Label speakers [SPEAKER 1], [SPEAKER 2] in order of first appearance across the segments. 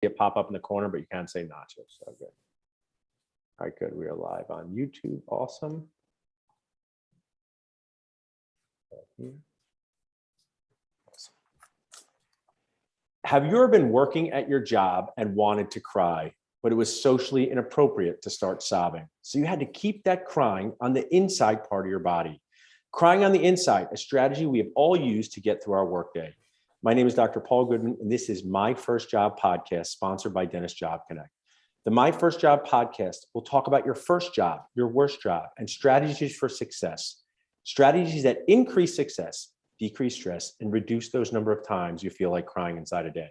[SPEAKER 1] it pop up in the corner, but you can't say nachos. So good. All right, good. We are live on YouTube. Awesome. Have you ever been working at your job and wanted to cry, but it was socially inappropriate to start sobbing? So you had to keep that crying on the inside part of your body. Crying on the inside, a strategy we have all used to get through our workday. My name is Dr. Paul Goodman, and this is My First Job podcast, sponsored by Dentist Job Connect. The My First Job podcast will talk about your first job, your worst job, and strategies for success. Strategies that increase success, decrease stress, and reduce those number of times you feel like crying inside a day.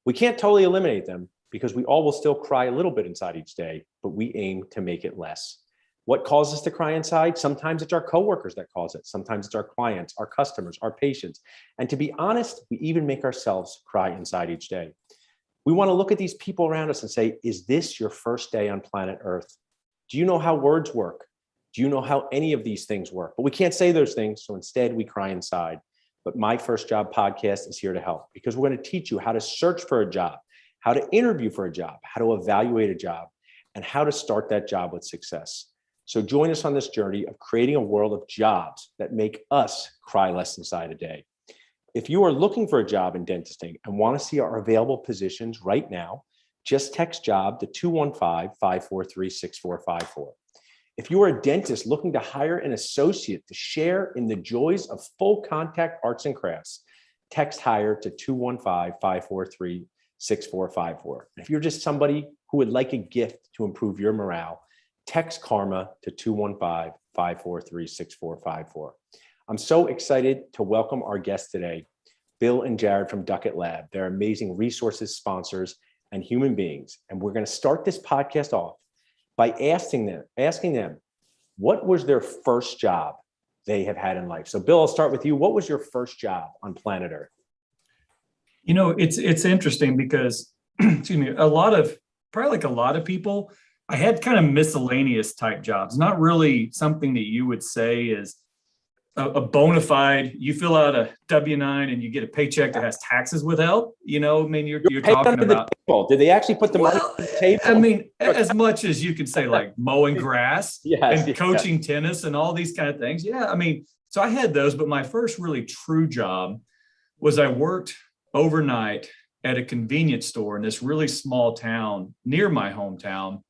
[SPEAKER 1] We can't totally eliminate them because we all will still cry a little bit inside each day, but we aim to make it less. What causes us to cry inside? Sometimes it's our coworkers that cause it. Sometimes it's our clients, our customers, our patients. And to be honest, we even make ourselves cry inside each day. We want to look at these people around us and say, is this your first day on planet Earth? Do you know how words work? Do you know how any of these things work? But we can't say those things, so instead we cry inside. But My First Job podcast is here to help because we're going to teach you how to search for a job, how to interview for a job, how to evaluate a job, and how to start that job with success. So join us on this journey of creating a world of jobs that make us cry less inside a day. If you are looking for a job in dentisting and want to see our available positions right now, just text job to 215-543-6454. If you are a dentist looking to hire an associate to share in the joys of full contact arts and crafts, text hire to 215-543-6454. If you're just somebody who would like a gift to improve your morale, text karma to 215-543-6454. I'm so excited to welcome our guests today, Bill and Jared from Duckett Lab. They're amazing resources, sponsors, and human beings. And we're going to start this podcast off by asking them, what was their first job they have had in life? So Bill, I'll start with you. What was your first job on planet Earth?
[SPEAKER 2] You know, it's interesting because, excuse me, probably like a lot of people, I had kind of miscellaneous type jobs, not really something that you would say is a bona fide, you fill out a W-9 and you get a paycheck that has taxes withheld. You know, I mean, you're talking about.
[SPEAKER 1] Did they actually put the money on the table?
[SPEAKER 2] I mean, as much as you could say like mowing grass and coaching tennis and all these kind of things. Yeah, I mean, so I had those, but my first really true job was I worked overnight at a convenience store in this really small town near my hometown.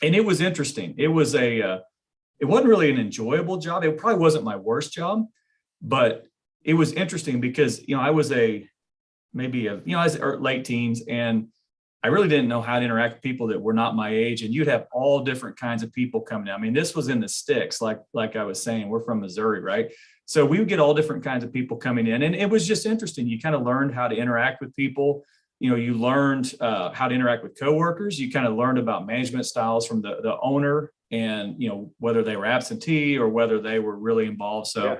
[SPEAKER 2] And it was interesting. It wasn't really an enjoyable job. It probably wasn't my worst job, but it was interesting because, you know, I was I was late teens and I really didn't know how to interact with people that were not my age. And you'd have all different kinds of people coming in. I mean, this was in the sticks, like I was saying, we're from Missouri, right? So we would get all different kinds of people coming in, and it was just interesting. You kind of learned how to interact with people. You know, you learned how to interact with coworkers. You kind of learned about management styles from the owner and, you know, whether they were absentee or whether they were really involved. So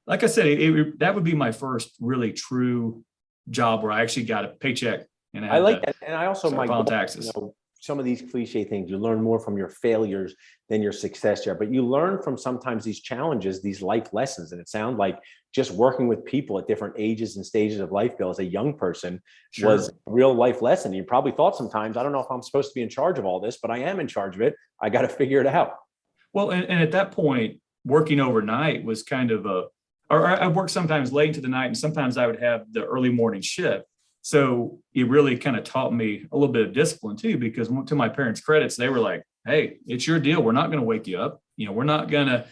[SPEAKER 2] like I said, that would be my first really true job where I actually got a paycheck. And I like that.
[SPEAKER 1] And I also might
[SPEAKER 2] file taxes.
[SPEAKER 1] You know, some of these cliche things, you learn more from your failures than your success here, but you learn from sometimes these challenges, these life lessons. And it sounds like just working with people at different ages and stages of life, Bill, as a young person was a real life lesson. You probably thought sometimes, I don't know if I'm supposed to be in charge of all this, but I am in charge of it. I got to figure it out.
[SPEAKER 2] Well, and at that point, working overnight was kind of or I worked sometimes late into the night, and sometimes I would have the early morning shift. So it really kind of taught me a little bit of discipline too, because to my parents' credits, they were like, hey, it's your deal. We're not going to wake you up. You know, we're not going to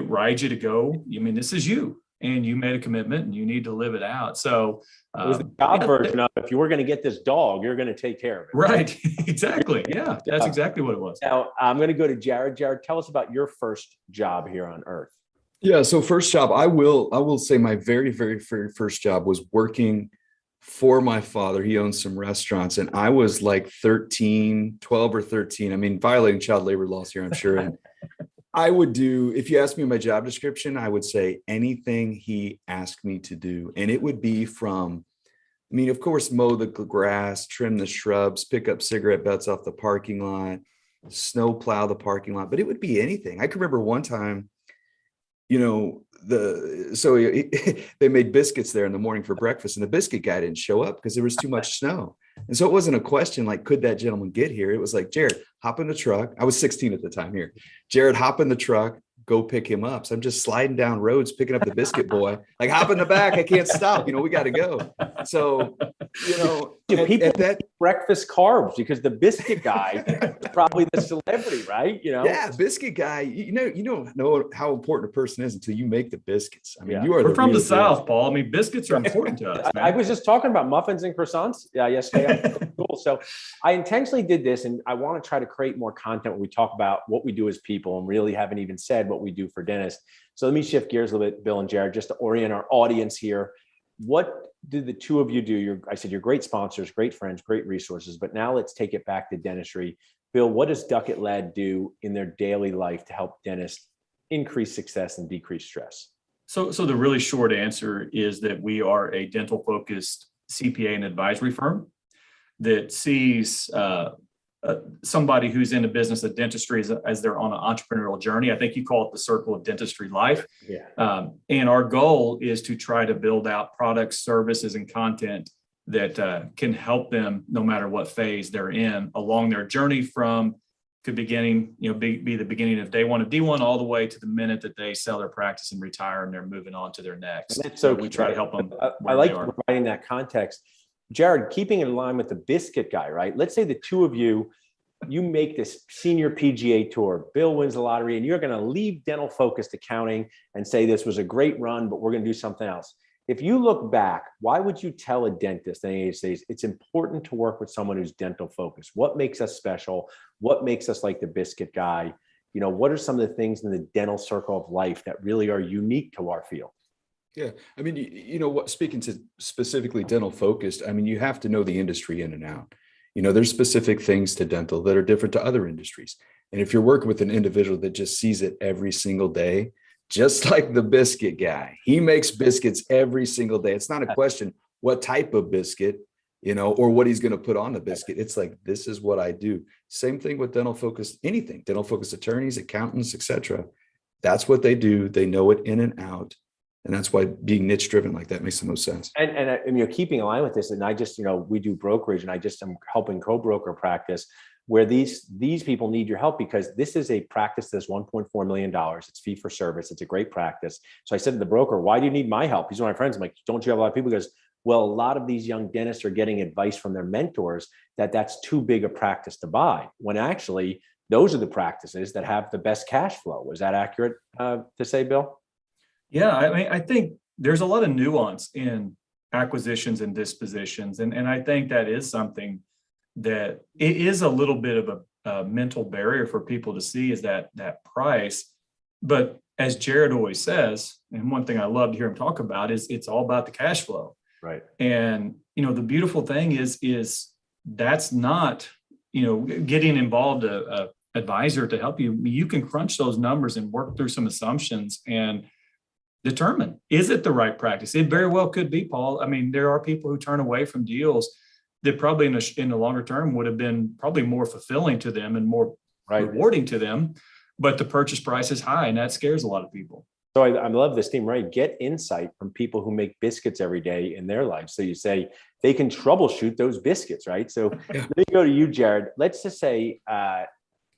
[SPEAKER 2] ride you to go. I mean, this is you, and you made a commitment and you need to live it out. So
[SPEAKER 1] it was the job version of, if you were going to get this dog, you're going to take care of it.
[SPEAKER 2] Right. Exactly. Yeah, that's exactly what it was.
[SPEAKER 1] Now I'm going to go to Jared. Jared, tell us about your first job here on Earth.
[SPEAKER 3] Yeah. So first job, I will say my very, very, very first job was working for my father. He owns some restaurants, and I was like 12 or 13. I mean, violating child labor laws here, I'm sure. And I would do, if you ask me my job description, I would say anything he asked me to do. And it would be from, I mean, of course, mow the grass, trim the shrubs, pick up cigarette butts off the parking lot, snow plow the parking lot, but it would be anything. I can remember one time, you know, they made biscuits there in the morning for breakfast, and the biscuit guy didn't show up because there was too much snow. And so it wasn't a question like, could that gentleman get here? It was like, Jared, hop in the truck. I was 16 at the time here. Jared, hop in the truck, go pick him up. So I'm just sliding down roads, picking up the biscuit boy, like hop in the back. I can't stop. We got to go. So,
[SPEAKER 1] people at that breakfast carbs because the biscuit guy is probably the celebrity, right?
[SPEAKER 3] Yeah, biscuit guy. You don't know how important a person is until you make the biscuits. I mean,
[SPEAKER 2] We're from the South, Paul. I mean, biscuits are important to us. Man.
[SPEAKER 1] I was just talking about muffins and croissants yesterday. Cool. So I intentionally did this, and I want to try to create more content where we talk about what we do as people, and really haven't even said what we do for dentists. So let me shift gears a little bit, Bill and Jared, just to orient our audience here. What do the two of you do? I said you're great sponsors, great friends, great resources, but now let's take it back to dentistry. Bill, what does Duckett Ladd do in their daily life to help dentists increase success and decrease stress?
[SPEAKER 2] So the really short answer is that we are a dental-focused CPA and advisory firm that sees somebody who's in the business of dentistry as they're on an entrepreneurial journey. I think you call it the circle of dentistry life.
[SPEAKER 1] Yeah.
[SPEAKER 2] And our goal is to try to build out products, services, and content that can help them no matter what phase they're in along their journey from the beginning, be the beginning of day one of D1 all the way to the minute that they sell their practice and retire and they're moving on to their next.
[SPEAKER 1] So
[SPEAKER 2] we try to help them.
[SPEAKER 1] I like providing that context. Jared, keeping in line with the biscuit guy, right? Let's say the two of you make this senior PGA tour. Bill wins the lottery and you're going to leave dental focused accounting and say this was a great run, but we're going to do something else. If you look back, why would you tell a dentist in the United States it's important to work with someone who's dental focused? What makes us special? What makes us like the biscuit guy? What are some of the things in the dental circle of life that really are unique to our field?
[SPEAKER 3] Yeah. I mean, what, speaking to specifically dental focused, I mean, you have to know the industry in and out. There's specific things to dental that are different to other industries. And if you're working with an individual that just sees it every single day, just like the biscuit guy, he makes biscuits every single day. It's not a question what type of biscuit, or what he's going to put on the biscuit. It's like, this is what I do. Same thing with dental focused, anything, dental focused attorneys, accountants, etc. That's what they do. They know it in and out. And that's why being niche driven like that makes the most sense.
[SPEAKER 1] And keeping in line with this, and I just, we do brokerage, and I just am helping co-broker practice where these people need your help because this is a practice that's $1.4 million. It's fee for service. It's a great practice. So I said to the broker, why do you need my help? He's one of my friends. I'm like, don't you have a lot of people? He goes, well, a lot of these young dentists are getting advice from their mentors that's too big a practice to buy, when actually those are the practices that have the best cash flow. Is that accurate to say, Bill?
[SPEAKER 2] Yeah, I mean, I think there's a lot of nuance in acquisitions and dispositions. And I think that is something that it is a little bit of a mental barrier for people to see is that price. But as Jared always says, and one thing I love to hear him talk about is it's all about the cash flow.
[SPEAKER 1] Right.
[SPEAKER 2] And, the beautiful thing is that's not, getting involved a advisor to help you. You can crunch those numbers and work through some assumptions and determine, is it the right practice? It very well could be, Paul. I mean, there are people who turn away from deals that probably in the longer term would have been probably more fulfilling to them and more rewarding to them, but the purchase price is high and that scares a lot of people. So
[SPEAKER 1] I love this theme, right? Get insight from people who make biscuits every day in their life. So you say they can troubleshoot those biscuits, right? So let me go to you, Jared. Let's just say our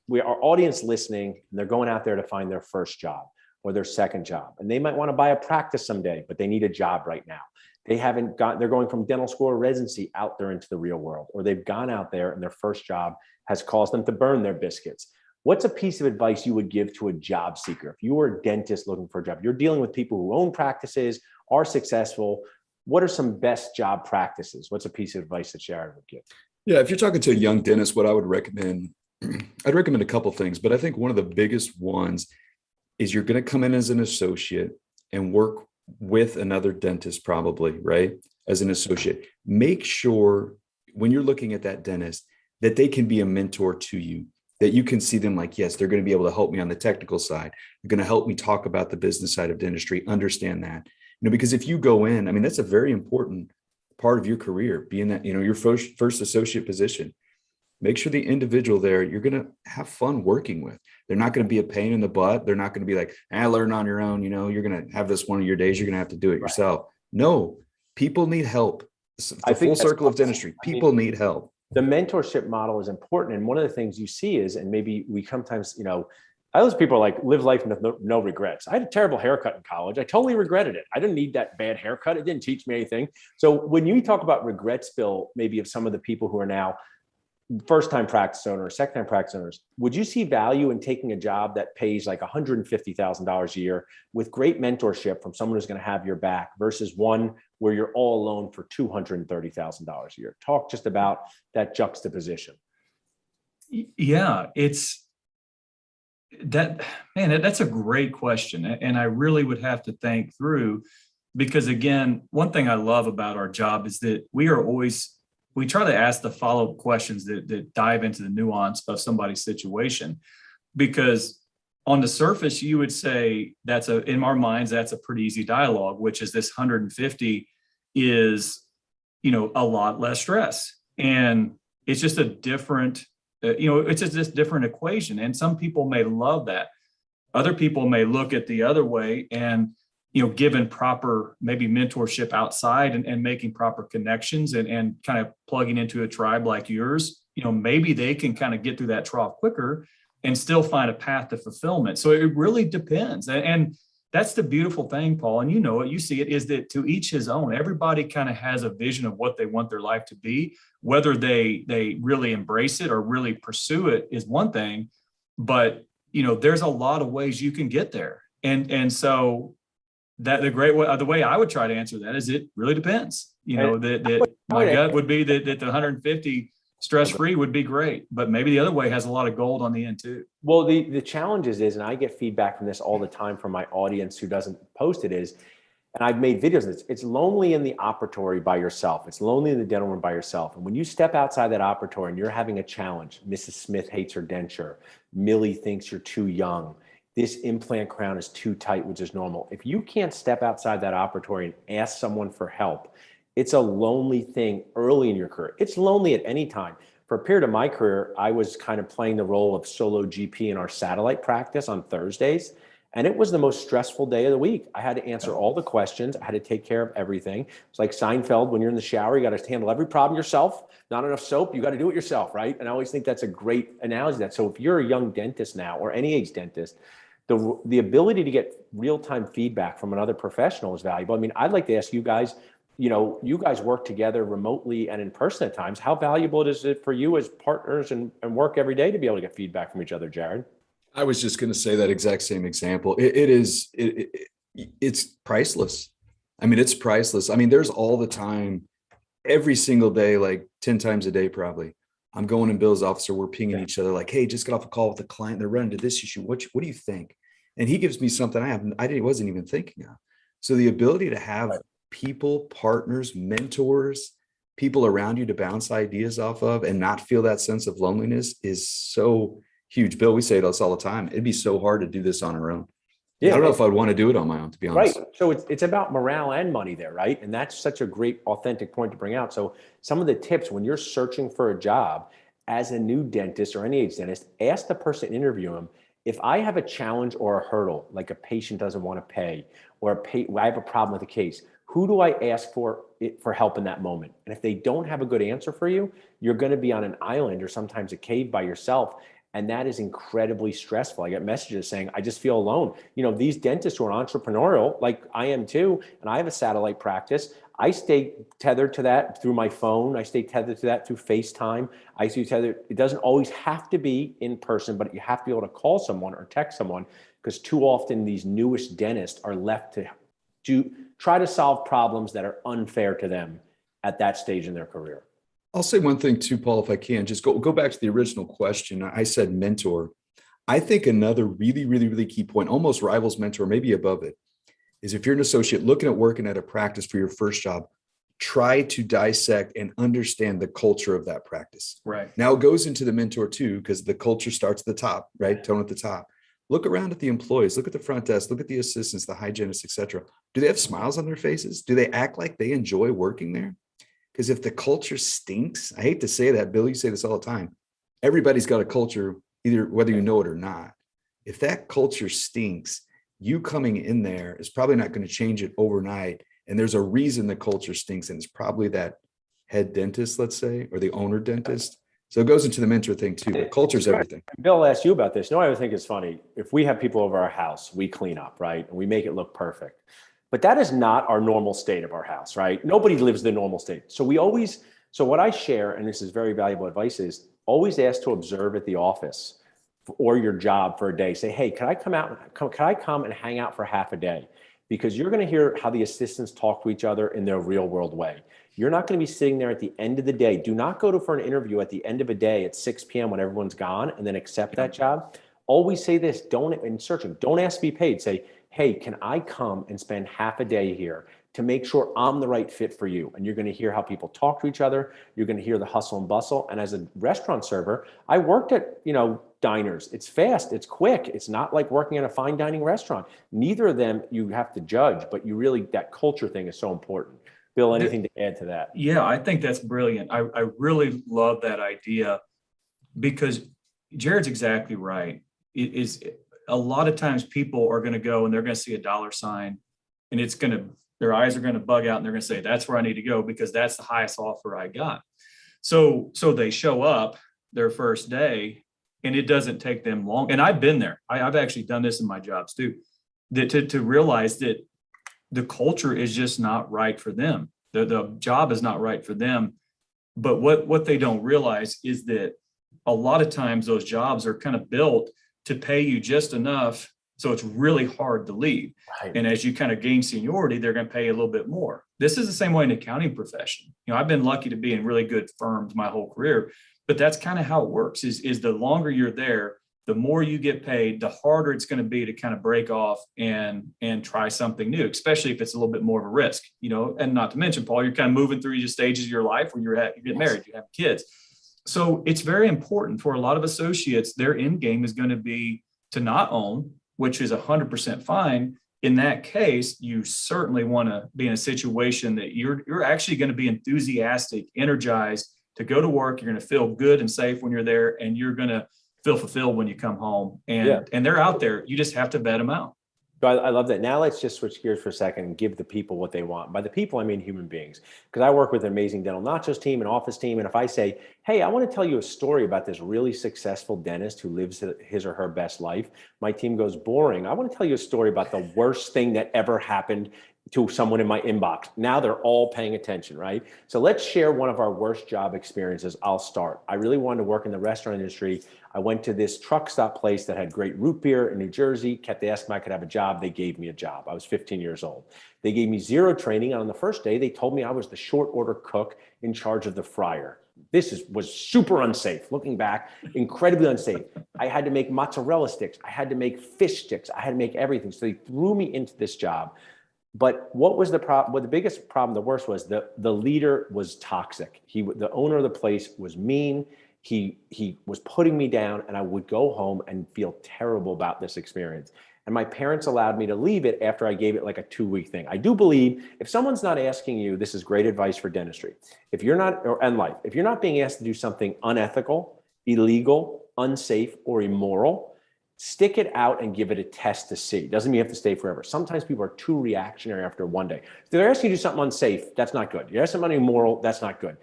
[SPEAKER 1] audience listening, and they're going out there to find their first job or their second job. And they might want to buy a practice someday, but they need a job right now. They're going from dental school or residency out there into the real world, or they've gone out there and their first job has caused them to burn their biscuits. What's a piece of advice you would give to a job seeker? If you were a dentist looking for a job, you're dealing with people who own practices, are successful. What are some best job practices? What's a piece of advice that Jared would give?
[SPEAKER 3] Yeah, if you're talking to a young dentist, what I would recommend, I'd recommend a couple things, but I think one of the biggest ones is you're going to come in as an associate and work with another dentist probably, right? As an associate, make sure when you're looking at that dentist that they can be a mentor to you, that you can see them like, yes, they're going to be able to help me on the technical side. They're going to help me talk about the business side of dentistry, understand that, because if you go in, I mean, that's a very important part of your career, being that, your first associate position. Make sure the individual there, you're going to have fun working with. They're not going to be a pain in the butt. They're not going to be like, learn on your own. You're going to have this one of your days. You're going to have to do it yourself. No, people need help.
[SPEAKER 1] I
[SPEAKER 3] The full
[SPEAKER 1] think that's
[SPEAKER 3] circle of
[SPEAKER 1] awesome.
[SPEAKER 3] dentistry.
[SPEAKER 1] I mean,
[SPEAKER 3] People need help.
[SPEAKER 1] the mentorship model is important. And one of the things you see is, and maybe we sometimes, I listen to people like live life with no regrets. I had a terrible haircut in college. I totally regretted it. I didn't need that bad haircut. It didn't teach me anything. So when you talk about regrets, Bill, maybe of some of the people who are now first-time practice owners, second-time practice owners, would you see value in taking a job that pays like $150,000 a year with great mentorship from someone who's going to have your back versus one where you're all alone for $230,000 a year? Talk just about that juxtaposition.
[SPEAKER 2] Yeah, it's that, man, that's a great question. And I really would have to think through, because again, one thing I love about our job is that we try to ask the follow-up questions that dive into the nuance of somebody's situation, because on the surface, you would say in our minds, that's a pretty easy dialogue, which is this 150 is, a lot less stress. And it's just a different, it's just this different equation. And some people may love that. Other people may look at the other way and, given proper maybe mentorship outside and making proper connections and kind of plugging into a tribe like yours, maybe they can kind of get through that trough quicker and still find a path to fulfillment. So it really depends. And that's the beautiful thing, Paul, and you see it, is that to each his own. Everybody kind of has a vision of what they want their life to be. Whether they really embrace it or really pursue it is one thing, but there's a lot of ways you can get there. And so that the way I would try to answer that is it really depends. That my gut would be that the 150 stress-free would be great, but maybe the other way has a lot of gold on the end too.
[SPEAKER 1] Well, the challenge is, and I get feedback from this all the time from my audience who doesn't post it, is, and I've made videos of this, it's lonely in the operatory by yourself. It's lonely in the dental room by yourself. And when you step outside that operatory and you're having a challenge, Mrs. Smith hates her denture, Millie thinks you're too young, this implant crown is too tight, which is normal. If you can't step outside that operatory and ask someone for help, it's a lonely thing early in your career. It's lonely at any time. For a period of my career, I was kind of playing the role of solo GP in our satellite practice on Thursdays. And it was the most stressful day of the week. I had to answer all the questions. I had to take care of everything. It's like Seinfeld, when you're in the shower, you got to handle every problem yourself. Not enough soap, you got to do it yourself, right? And I always think that's a great analogy. So if you're a young dentist now, or any age dentist, the ability to get real-time feedback from another professional is valuable. I mean, I'd like to ask you guys, you guys work together remotely and in person at times. How valuable is it for you as partners and work every day to be able to get feedback from each other, Jared?
[SPEAKER 3] I was just going to say that exact same example. It's priceless. I mean, it's priceless. I mean, there's all the time, every single day, like 10 times a day, probably. I'm going in Bill's office, or we're pinging each other like, hey, just got off a call with a client. They're running to this issue. What do you think? And he gives me something I wasn't even thinking of. So the ability to have people, partners, mentors, people around you to bounce ideas off of and not feel that sense of loneliness is so huge. Bill, we say this all the time. It'd be so hard to do this on our own. Yeah, I don't know if I'd want to do it on my own, to be honest.
[SPEAKER 1] Right. So it's about morale and money there, right? And that's such a great, authentic point to bring out. So some of the tips when you're searching for a job as a new dentist or any age dentist, ask the person interviewing him, if I have a challenge or a hurdle, like a patient doesn't want to pay, or I have a problem with a case, who do I ask for help in that moment? And if they don't have a good answer for you, you're going to be on an island or sometimes a cave by yourself. And that is incredibly stressful. I get messages saying, I just feel alone. These dentists who are entrepreneurial, like I am too, and I have a satellite practice, I stay tethered to that through my phone. I stay tethered to that through FaceTime. I stay tethered. It doesn't always have to be in person, but you have to be able to call someone or text someone, because too often these newest dentists are left to try to solve problems that are unfair to them at that stage in their career.
[SPEAKER 3] I'll say one thing too, Paul, if I can, just go back to the original question. I said mentor. I think another really, really, really key point, almost rivals mentor, maybe above it, is if you're an associate looking at working at a practice for your first job, try to dissect and understand the culture of that practice.
[SPEAKER 2] Right.
[SPEAKER 3] Now it goes into the mentor too, because the culture starts at the top, right? Tone at the top. Look around at the employees, look at the front desk, look at the assistants, the hygienists, et cetera. Do they have smiles on their faces? Do they act like they enjoy working there? Because if the culture stinks, I hate to say that, Bill, you say this all the time. Everybody's got a culture, either whether you know it or not. If that culture stinks, you coming in there is probably not going to change it overnight. And there's a reason the culture stinks. And it's probably that head dentist, let's say, or the owner dentist. So it goes into the mentor thing too, but culture's everything.
[SPEAKER 1] Bill asked you about this. No, I think it's funny. If we have people over our house, we clean up, right? And we make it look perfect. But that is not our normal state of our house, right? Nobody lives the normal state. So what I share, and this is very valuable advice, is always ask to observe at the office or your job for a day. Say, hey, can I come and hang out for half a day? Because you're going to hear how the assistants talk to each other in their real world way. You're not going to be sitting there at the end of the day. Do not go for an interview at the end of a day at 6 p.m. when everyone's gone and then accept that job. Always say this, don't ask to be paid. Say, hey, can I come and spend half a day here to make sure I'm the right fit for you? And you're going to hear how people talk to each other. You're going to hear the hustle and bustle. And as a restaurant server, I worked at, diners. It's fast, it's quick. It's not like working in a fine dining restaurant. Neither of them you have to judge, but that culture thing is so important. Bill, anything to add to that?
[SPEAKER 2] Yeah, I think that's brilliant. I really love that idea because Jared's exactly right. It is a lot of times people are going to go and they're going to see a dollar sign and their eyes are going to bug out and they're going to say, that's where I need to go because that's the highest offer I got. So they show up their first day and it doesn't take them long. And I've been there. I've actually done this in my jobs too, to realize that the culture is just not right for them. The job is not right for them. But what they don't realize is that a lot of times those jobs are kind of built to pay you just enough. So it's really hard to leave. Right. And as you kind of gain seniority, they're going to pay you a little bit more. This is the same way in the accounting profession. I've been lucky to be in really good firms my whole career, but that's kind of how it works is the longer you're there, the more you get paid, the harder it's going to be to kind of break off and try something new, especially if it's a little bit more of a risk, and not to mention, Paul, you're kind of moving through your stages of your life where you get married, you have kids. So it's very important for a lot of associates, their end game is going to be to not own, which is 100% fine. In that case, you certainly want to be in a situation that you're actually going to be enthusiastic, energized to go to work. You're going to feel good and safe when you're there, and you're going to feel fulfilled when you come home. And they're out there. You just have to vet them out.
[SPEAKER 1] So I love that. Now let's just switch gears for a second and give the people what they want. By the people, I mean human beings. Because I work with an amazing dental nachos team, an office team. And if I say, hey, I want to tell you a story about this really successful dentist who lives his or her best life, my team goes, boring. I want to tell you a story about the worst thing that ever happened to someone in my inbox. Now they're all paying attention, right? So let's share one of our worst job experiences. I'll start. I really wanted to work in the restaurant industry. I went to this truck stop place that had great root beer in New Jersey, kept asking if I could have a job. They gave me a job. I was 15 years old. They gave me zero training. And on the first day, they told me I was the short order cook in charge of the fryer. This was super unsafe. Looking back, incredibly unsafe. I had to make mozzarella sticks. I had to make fish sticks. I had to make everything. So they threw me into this job. But what was the problem? Well, the biggest problem, the worst was the leader was toxic. The owner of the place was mean. He was putting me down, and I would go home and feel terrible about this experience. And my parents allowed me to leave it after I gave it like a 2-week thing. I do believe if someone's not asking you, this is great advice for dentistry. If you're not, and life, if you're not being asked to do something unethical, illegal, unsafe, or immoral, stick it out and give it a test to see. Doesn't mean you have to stay forever. Sometimes people are too reactionary after one day. If they're asking you to do something unsafe, that's not good. You're asking something immoral, that's not good.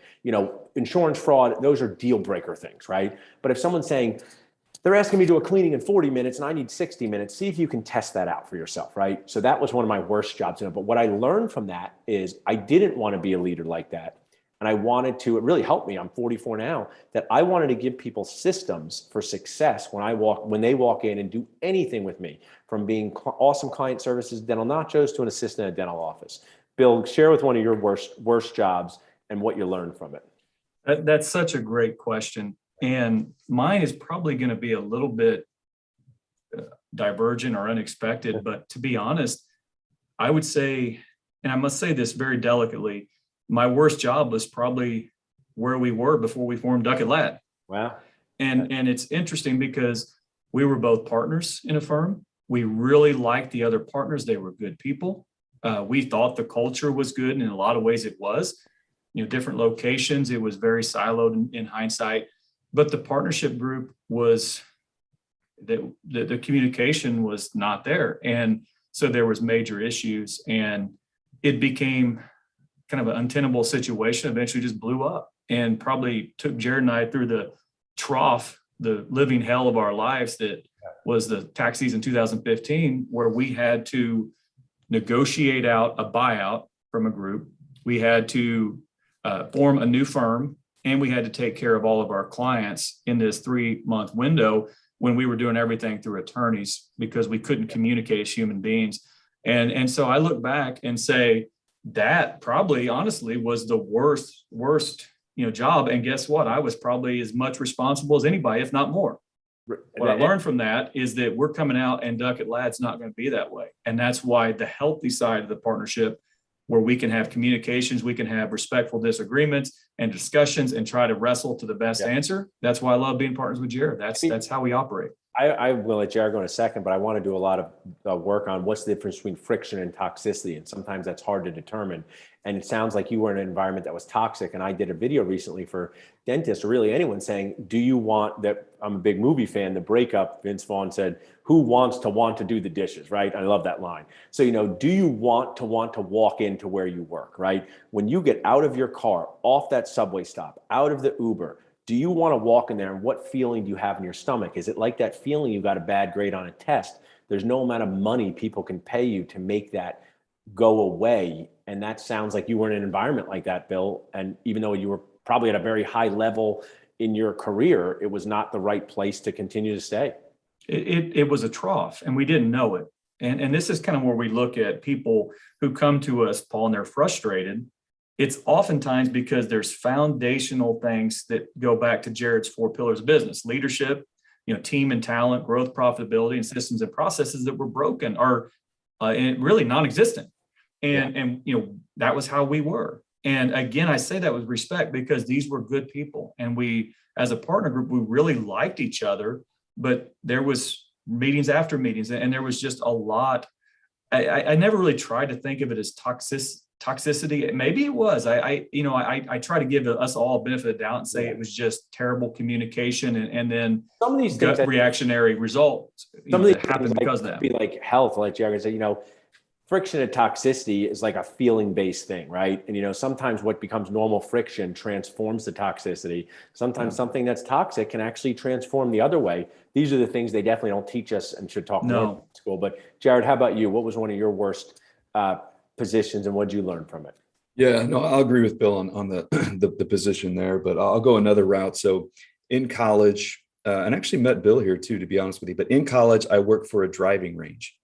[SPEAKER 1] Insurance fraud, those are deal breaker things, right? But if someone's saying, they're asking me to do a cleaning in 40 minutes and I need 60 minutes, see if you can test that out for yourself, right? So that was one of my worst jobs. But what I learned from that is I didn't want to be a leader like that. And I wanted to, it really helped me, I'm 44 now, that I wanted to give people systems for success when they walk in and do anything with me, from being awesome client services, dental nachos, to an assistant at a dental office. Bill, share with one of your worst jobs and what you learned from it.
[SPEAKER 2] That's such a great question. And mine is probably going to be a little bit divergent or unexpected, but to be honest, I would say, and I must say this very delicately, my worst job was probably where we were before we formed Duckett Lad.
[SPEAKER 1] Wow.
[SPEAKER 2] And it's interesting because we were both partners in a firm. We really liked the other partners. They were good people. We thought the culture was good, and in a lot of ways it was. Different locations, it was very siloed in hindsight. But the partnership group was, the communication was not there. And so there was major issues, and it became kind of an untenable situation eventually just blew up and probably took Jared and I through the trough, the living hell of our lives that was the tax season 2015, where we had to negotiate out a buyout from a group. We had to form a new firm, and we had to take care of all of our clients in this 3-month window when we were doing everything through attorneys because we couldn't communicate as human beings. And so I look back and say that probably honestly was the worst job. And guess what? I was probably as much responsible as anybody, if not more. What I learned from that is that we're coming out and Duckett Lad's not going to be that way. And that's why the healthy side of the partnership, where we can have communications, we can have respectful disagreements and discussions and try to wrestle to the best answer. That's why I love being partners with Jared. That's how we operate.
[SPEAKER 1] I will let Jared go in a second, but I want to do a lot of work on what's the difference between friction and toxicity. And sometimes that's hard to determine. And it sounds like you were in an environment that was toxic. And I did a video recently for dentists or really anyone saying, do you want that? I'm a big movie fan. The Breakup, Vince Vaughn said, who wants to do the dishes, right? I love that line. So, do you want to walk into where you work, right? When you get out of your car, off that subway stop, out of the Uber, do you want to walk in there, and what feeling do you have in your stomach? Is it like that feeling you got a bad grade on a test? There's no amount of money people can pay you to make that go away. And that sounds like you were in an environment like that, Bill. And even though you were probably at a very high level in your career, it was not the right place to continue to stay.
[SPEAKER 2] It was a trough, and we didn't know it. And this is kind of where we look at people who come to us, Paul, and they're frustrated. It's oftentimes because there's foundational things that go back to Jared's 4 pillars of business: leadership, team and talent, growth, profitability, and systems and processes that were broken or really non-existent. And that was how we were. And again, I say that with respect because these were good people. And we, as a partner group, we really liked each other, but there was meetings after meetings, and there was just a lot. I never really tried to think of it as toxicity. Maybe it was. I try to give us all a benefit of the doubt and say it was just terrible communication and then
[SPEAKER 1] some of these
[SPEAKER 2] gut reactionary results.
[SPEAKER 1] Some of these
[SPEAKER 2] happen because of that.
[SPEAKER 1] Be like health, like Jared said, friction and toxicity is like a feeling-based thing, right? And sometimes what becomes normal friction transforms the toxicity. Sometimes something that's toxic can actually transform the other way. These are the things they definitely don't teach us and should talk more in school. But Jared, how about you? What was one of your worst positions, and what did you learn from it?
[SPEAKER 3] Yeah, no, I'll agree with Bill on the position there, but I'll go another route. So in college, and actually met Bill here too, to be honest with you, but in college, I worked for a driving range.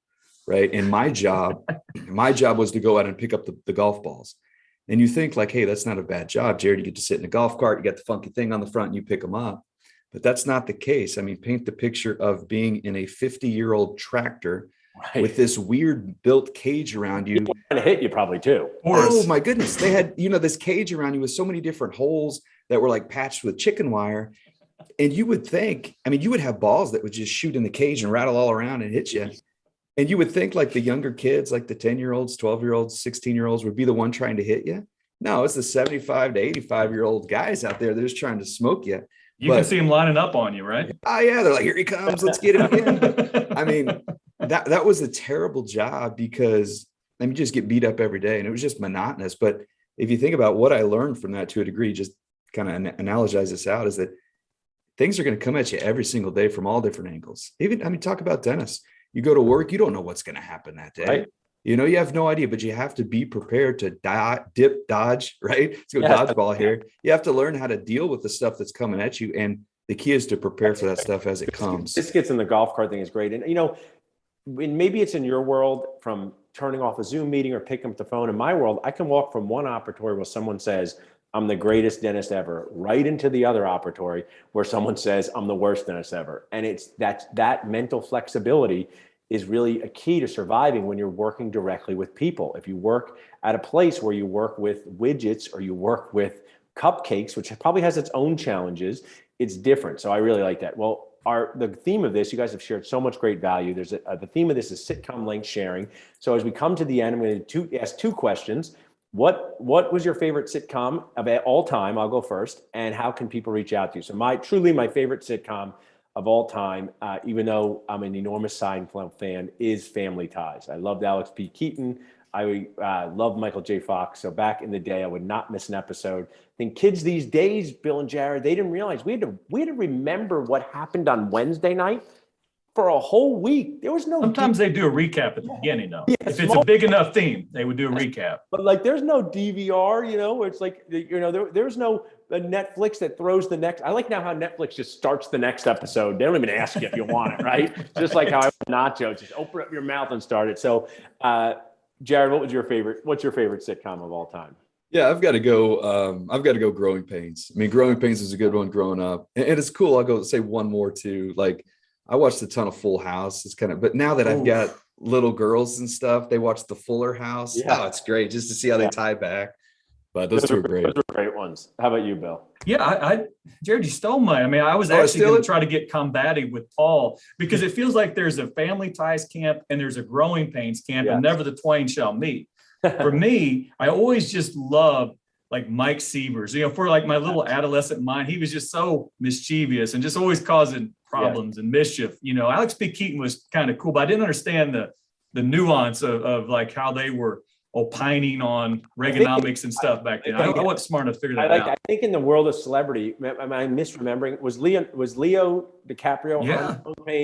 [SPEAKER 3] Right. And my job was to go out and pick up the golf balls. And you think like, hey, that's not a bad job, Jared. You get to sit in a golf cart, you got the funky thing on the front, and you pick them up. But that's not the case. I mean, paint the picture of being in a 50-year-old tractor with this weird built cage around you.
[SPEAKER 1] And hit you probably too.
[SPEAKER 3] Oh my goodness. They had, this cage around you with so many different holes that were like patched with chicken wire. And you would think, you would have balls that would just shoot in the cage and rattle all around and hit you. And you would think like the younger kids, like the 10-year-olds, 12-year-olds, 16-year-olds would be the one trying to hit you. No, it's the 75 to 85-year-old guys out there. They're just trying to smoke you.
[SPEAKER 2] You can see them lining up on you, right?
[SPEAKER 3] Oh yeah. They're like, here he comes. Let's get him in. That was a terrible job because you just get beat up every day and it was just monotonous. But if you think about what I learned from that to a degree, just kind of analogize this out, is that things are going to come at you every single day from all different angles. Even, talk about dentists. You go to work, you don't know what's going to happen that day. Right. You have no idea, but you have to be prepared to dodge, right? Let's go dodgeball here. You have to learn how to deal with the stuff that's coming at you. And the key is to prepare for that stuff as it comes.
[SPEAKER 1] This gets in the golf cart thing is great. And, maybe it's in your world from turning off a Zoom meeting or picking up the phone. In my world, I can walk from one operatory where someone says, I'm the greatest dentist ever, right into the other operatory where someone says I'm the worst dentist ever. And it's that mental flexibility is really a key to surviving when you're working directly with people. If you work at a place where you work with widgets or you work with cupcakes, which probably has its own challenges, it's different. So I really like that. Well, the theme of this, you guys have shared so much great value. There's the theme of this is sitcom length sharing. So as we come to the end, I'm going to ask 2 questions. What was your favorite sitcom of all time? I'll go first. And how can people reach out to you? So truly my favorite sitcom of all time, even though I'm an enormous Seinfeld fan, is Family Ties. I loved Alex P. Keaton. I love Michael J. Fox. So back in the day, I would not miss an episode. I think kids these days, Bill and Jared, they didn't realize we had to remember what happened on Wednesday night for a whole week. There was no.
[SPEAKER 2] Sometimes they do a recap at the beginning, though. Yeah, if it's a big enough theme, they would do a recap.
[SPEAKER 1] But like, there's no DVR, where it's like, there's no Netflix that throws the next. I like now how Netflix just starts the next episode. They don't even ask you if you want it, right? Just like how I Nacho, just open up your mouth and start it. So, Jared, what's your favorite sitcom of all time?
[SPEAKER 3] Yeah, I've got to go Growing Pains. I mean, Growing Pains is a good one growing up. And it's cool. I'll go say one more too. Like, I watched a ton of Full House. It's but now that I've got little girls and stuff, they watch the Fuller House. Yeah. Oh, it's great just to see how they tie back. But those two are great.
[SPEAKER 1] Those are great ones. How about you, Bill?
[SPEAKER 2] Yeah, Jared, you stole mine. I mean, I was actually going to try to get combative with Paul because it feels like there's a Family Ties camp and there's a Growing Pains camp, and never the twain shall meet. For me, I always just loved like Mike Sievers. For like my little adolescent mind, he was just so mischievous and just always causing problems and mischief. Alex P. Keaton was kind of cool, but I didn't understand the nuance of like how they were opining on Reaganomics and stuff back then. I wasn't smart enough to figure that out.
[SPEAKER 1] I think in the world of celebrity, am I misremembering? Was Leo DiCaprio?
[SPEAKER 2] Yeah,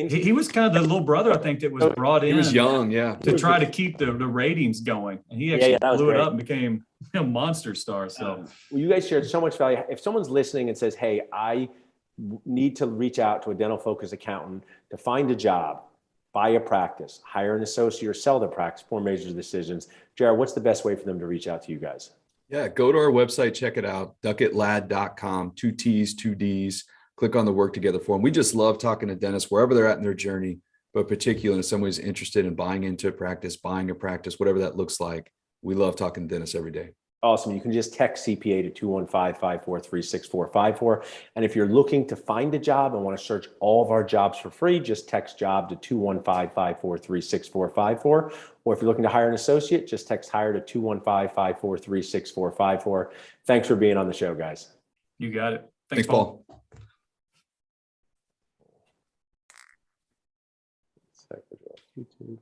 [SPEAKER 2] he was kind of the little brother, I think, that was brought in.
[SPEAKER 3] He was young,
[SPEAKER 2] to try to keep the ratings going, and he actually blew it up and became a monster star. So,
[SPEAKER 1] well, you guys shared so much value. If someone's listening and says, "Hey, I need to reach out to a dental focused accountant to find a job, buy a practice, hire an associate, or sell their practice," 4 major decisions. Jared, what's the best way for them to reach out to you guys?
[SPEAKER 3] Yeah, go to our website, check it out, ducketlad.com, 2 T's, 2 D's. Click on the Work Together form. We just love talking to dentists wherever they're at in their journey, but particularly in someone who's interested in buying into a practice, buying a practice, whatever that looks like. We love talking to dentists every day.
[SPEAKER 1] Awesome. You can just text CPA to 215-543-6454. And if you're looking to find a job and want to search all of our jobs for free, just text job to 215-543-6454. Or if you're looking to hire an associate, just text hire to 215-543-6454. Thanks for being on the show, guys.
[SPEAKER 2] You got it.
[SPEAKER 3] Thanks, Paul. YouTube.